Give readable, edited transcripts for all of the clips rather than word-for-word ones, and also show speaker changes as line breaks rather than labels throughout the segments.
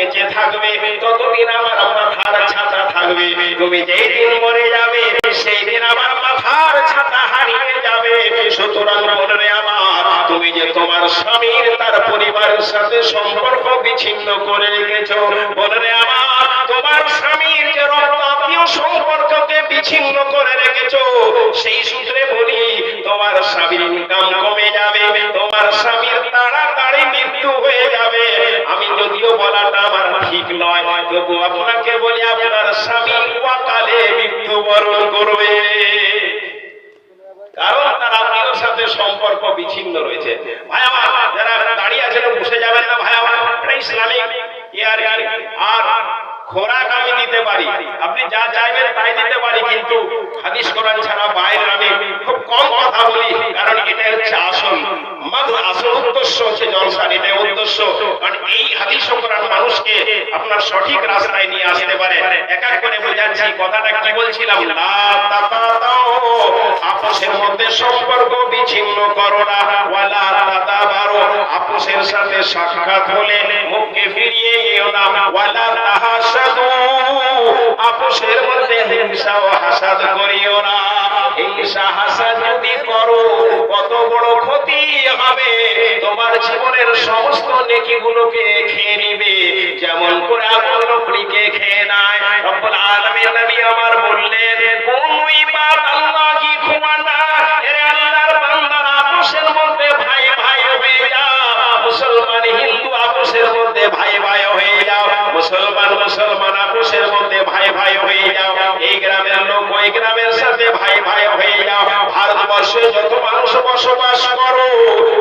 বেঁচে থাকবে ততদিন আমার মাথার ছাতা থাকবে, তুমি যেই দিন মরে যাবে সেই দিন আমার মাথার ছাতা হারিয়ে যাবে। সুতরাং বোনেরে আমার, তুমি যে তোমার স্বামীর তার পরিবারের সাথে সম্পর্ক বিচ্ছিন্ন করে রেখেছো, বোনেরে আমার, তোমার স্বামীর যে রক্তাত্মীয় সম্পর্ককে বিচ্ছিন্ন করে রেখেছো, সেই সূত্রে বলি তোমার স্বামীর ইনকাম কমে যাবে, তোমার স্বামীর তাড়াতাড়ি মৃত্যু হয়ে যাবে। আমি যদিও বলাটা আমার ঠিক নয়, তবু আপনাকে বলি আপনার স্বামী অকালে মৃত্যুবরণ করবে, কারণ তার আত্মীয়র সাথে সম্পর্ক বিচ্ছিন্ন রয়েছে। ভাই আমার, যারা দাঁড়িয়ে আছেন বসে যাবেন না ভাই আমার, এটা ইসলামিক আর খোরাক আমি দিতে পারি, আপনি যা চাইবেন তাই দিতে পারি, কিন্তু হাদিস কোরআন ছাড়া বাইরে আমি খুব কম কথা বলি, কারণ এটা হচ্ছে আসল উদ্দেশ্য হচ্ছে জলসার, এটাই উদ্দেশ্য। কারণ এই হাদিস কোরআন মানুষকে আপনার সঠিক রাস্তায় নিয়ে আসতে পারে। এক এক করে বোঝাচ্ছি কথাটা কি বলছিলাম। লা তাকাতাও, আপোষের মধ্যে সম্পর্ক বিচ্ছিন্ন করো না, ওয়ালা তাদাবারু, আপোষের সাথে সাক্ষাৎ হলে মুখকে ফিরিয়ে নিও না, ওয়ালা তাহাসাদু, আপোষের মধ্যে হিংসা ও হাসাদ করিও না। হিংসা হাসাদ যদি করো কত বড় ক্ষতি হবে, তোমার জীবনের সমস্ত নেকিগুলোকে খেয়ে নিবে, যেমন করে আগুন লকড়িকে খেয়ে নেয়। রব্বুল আলামিন নবী আমার বললেন, কুনু ইবাদাল্লাহি খুওয়ানা, হে আল্লাহর বান্দারা, আপোষের মধ্যে ভাই ভাই হয়ে যাও। মুসলমান হিন্দু আপোষের মধ্যে ভাই ভাই হয়ে যাও, মুসলমান মুসলমান আপোষের মধ্যে ভাই ভাই হয়ে যাও, এই গ্রামের লোক ওই গ্রামের সাথে ভাই ভাই হয়ে যাও। ভারতবর্ষে যত মানুষ বসবাস করো,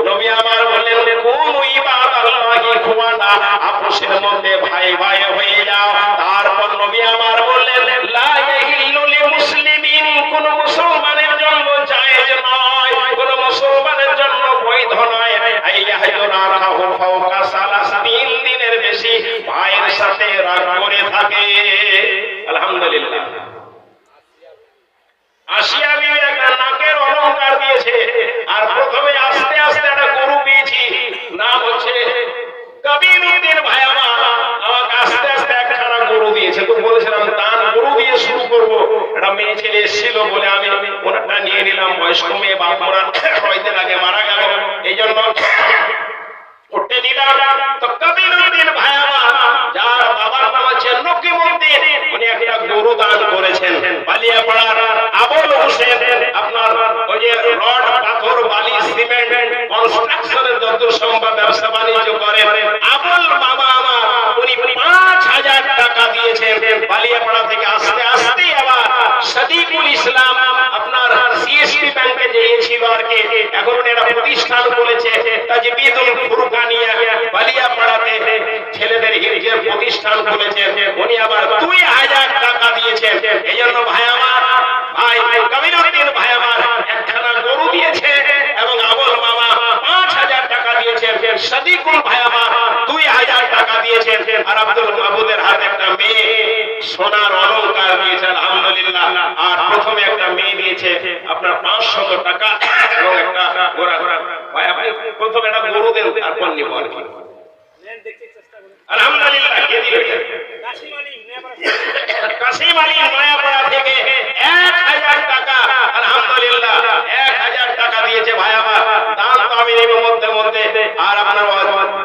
নবী আমার বললেন, কুনু ইবাদাল্লাহি খুওয়ানা, আপোষের মধ্যে ভাই ভাই হয়ে যাও। তারপর নবী আমার বললেন, লা ইয়াহিল্লু লিমুসলিমিন, কোন মুসলমানের জন্য জায়েজ নয়, কোন মুসলমানের জন্য বৈধ নয়, আইয়াহজুরা আখাহু ফাওকা সালাস, 3 দিনের বেশি ভাইয়ের সাথে রাগ করে থাকে। আলহামদুলিল্লাহ। আসিয়া বিবি একটা নাকের অলংকার দিয়েছে, আর প্রথমে আস্তে আস্তে একটা গরু পেয়েছি, নাম হচ্ছে কবিরউদ্দিন ভাই আমার, আমাকে আস্তে আস্তে একখানা গরু দিয়েছে। তো বলেছিলাম দান গরু দিয়ে শুরু করব, একটা মেয়ে ছেলে এসেছিল বলে আমি ওনারটা নিয়ে নিলাম। বয়স্ক মেয়ে, বাপ মরা 6 দিন আগে মারা গেল, এই জন্য উঠতে নিলাম। তো কবিরউদ্দিন ভাই আমার, যার বাবার নাম হচ্ছে নকিমউদ্দিন, উনি একটা গরু দান করেছেন। বালিয়াপাড়ার আবুল হোসেন, আপনার ওই যে রড পাথর বালি সিমেন্ট কনস্ট্রাকশনের যত সম্ভব ব্যবসা বাণিজ্য করেন, আবুল মামা আমার, উনি 5000 টাকা দিয়েছেন। বালিয়াপাড়া থেকে আস্তে আস্তে আবার সাদিকুল ইসলাম, আপনার সিএসপি ব্যাংকে যে ছিল আর কি, এখন উনি একটা প্রতিষ্ঠান করেছে তাজবিদুল ফুরকানিয়া, বালিয়াপাড়াতে ছেলেদের হিফজের প্রতিষ্ঠান খুলেছেন। উনি আবার 2000 টাকা দিয়েছেন। এই জন্য ভাই আমার, ভাই কবিরউদ্দিন ভাই আমার একখানা গরু দিয়েছে, এবং আবুল মামা 5000 টাকা দিয়েছেন। সাদিকুল ভাই আমার 2000 টাকা দিয়েছেন, আর আব্দুল মাহবুবের হাতে একটা মেয়ে সোনার অলংকার দিয়েছে। আলহামদুলিল্লাহ। আর প্রথমে একটা মেয়ে দিয়েছে আপনার 500 টাকা এবং একটা ঘোড়া। ভাই আপনি প্রথমে একটা গরু দেন, তারপর নিব আর কি। আলহামদুলিল্লাহ। কে দিল এটা? কাসিম আলী নয়াপাড়া থেকে 1000 টাকা। আলহামদুলিল্লাহ, 1000 টাকা দিয়েছে ভাই আমার। দান তো আমি নেব মধ্যে মধ্যে। আর আপনার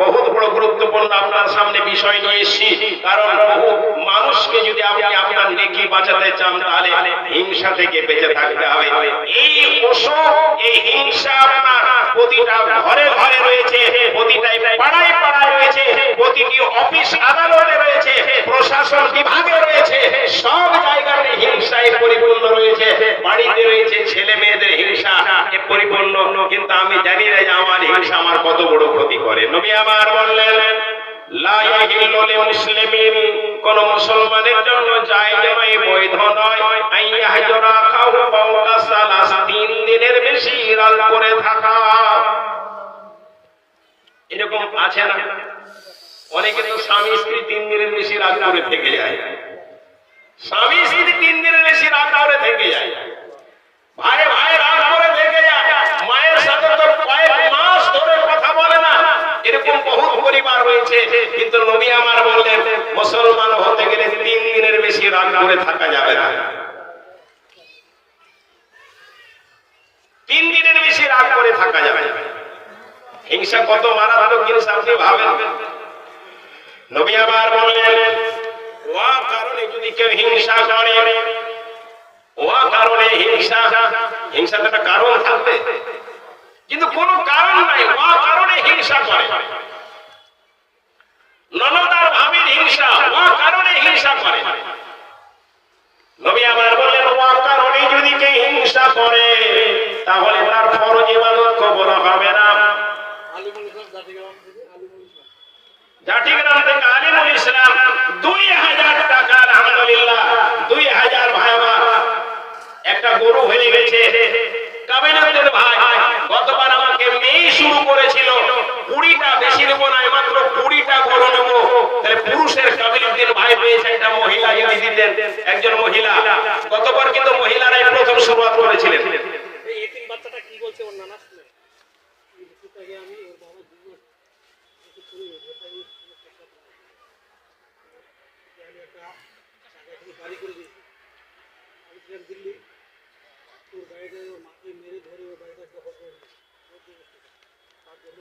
বহুত বড় গুরুত্বপূর্ণ আপনার সামনে বিষয় নিয়ে এসেছি, কারণ বহু মানুষকে যদি আপনি আপনার নেকি বাঁচাতে চান, তাহলে হিংসা থেকে বেঁচে থাকতে হবে। এই অসুখ, এই হিংসা আপনার প্রতিটা ঘরে ঘরে রয়েছে, প্রতিটা পাড়ায় পাড়ায় রয়েছে, প্রতিটি অফিস আদালতে রয়েছে, প্রশাসন বিভাগে রয়েছে, সব জায়গাতে হিংসায় পরিপূর্ণ রয়েছে। বাড়িতে রয়েছে ছেলে মেয়েদের হিংসা পরিপূর্ণ, কিন্তু আমি জানি না যে আমার হিংসা আমার কত বড় ক্ষতি করে। নবী আমার বললেন, লা ইয়াহিল্লু লিমুসলিমিন, কোন মুসলমানের জন্য জায়েজ নয়, বৈধ নয়, আইয়াহজুরা আখাহু ফাওকা সালাস, 3 দিনের বেশি রাগ করে থাকা। এরকম আছে না? অনেকে তো স্বামী স্ত্রী 3 দিনের বেশি রাগ করে থেকে যায়। স্বামী স্ত্রী 3 দিনের বেশি রাগ করে থেকে যায়, ভাই ভাই রাগ করে থেকে যায়, মায়ের সাথে তো কয়েক মাস ধরে কথা বলে না। এরকম বহুত পরিবার রয়েছে, কিন্তু নবী আমার বললেন মুসলমান হতে গেলে 3 দিনের বেশি রাগ করে থাকা যাবে না। 3 দিনের বেশি রাগ করে থাকা যাবে না। হিংসা কত মারাত্মক জিনিস আপনি ভাবেন। নবী আবার বললেন, ওয়া কারণে যদি কেউ হিংসা করে, ওয়া কারণে হিংসার একটা কারণ থাকবে, কিন্তু কোনো কারণ নাই, ওয়া কারণে হিংসা করে। ননদার ভাবির হিংসা, ওয়া কারণে হিংসা করে। নবী আবার বললেন, ওয়া কারণে যদি কেউ হিংসা করে তাহলে তার ফরজ ইবাদত কবুল হবে না। জাটিগ্রাম থেকে আলিমুল ইসলাম 2000 টাকা, আলহামদুলিল্লাহ 2000 ভাই আমার একটা গরু হয়ে গেছে। কাবিলুদ্দিন ভাই গতবার আমাকে মেয়ে শুরু করেছিল 20টা, বেশি নেব না, মাত্র 20টা গরু নেব। তাহলে পুরুষের কাবিলুদ্দিন ভাই পেয়েছে, একটা মহিলা যদি দিতেন, একজন মহিলা। গতবার কিন্তু মহিলারাই প্রথম শুরুয়াত করেছিলেন।
এই এতিম বাচ্চাটা কি বলছে ওর নানা শুনে, আমি ওর বাবা জীবন গাড়ি করে দিয়েছি। আমি ছিলাম দিল্লি, তোর গাড়িটা ওর মাকে মেরে ধরে ওর গাড়িটা দখল করে নিয়েছে। তার জন্য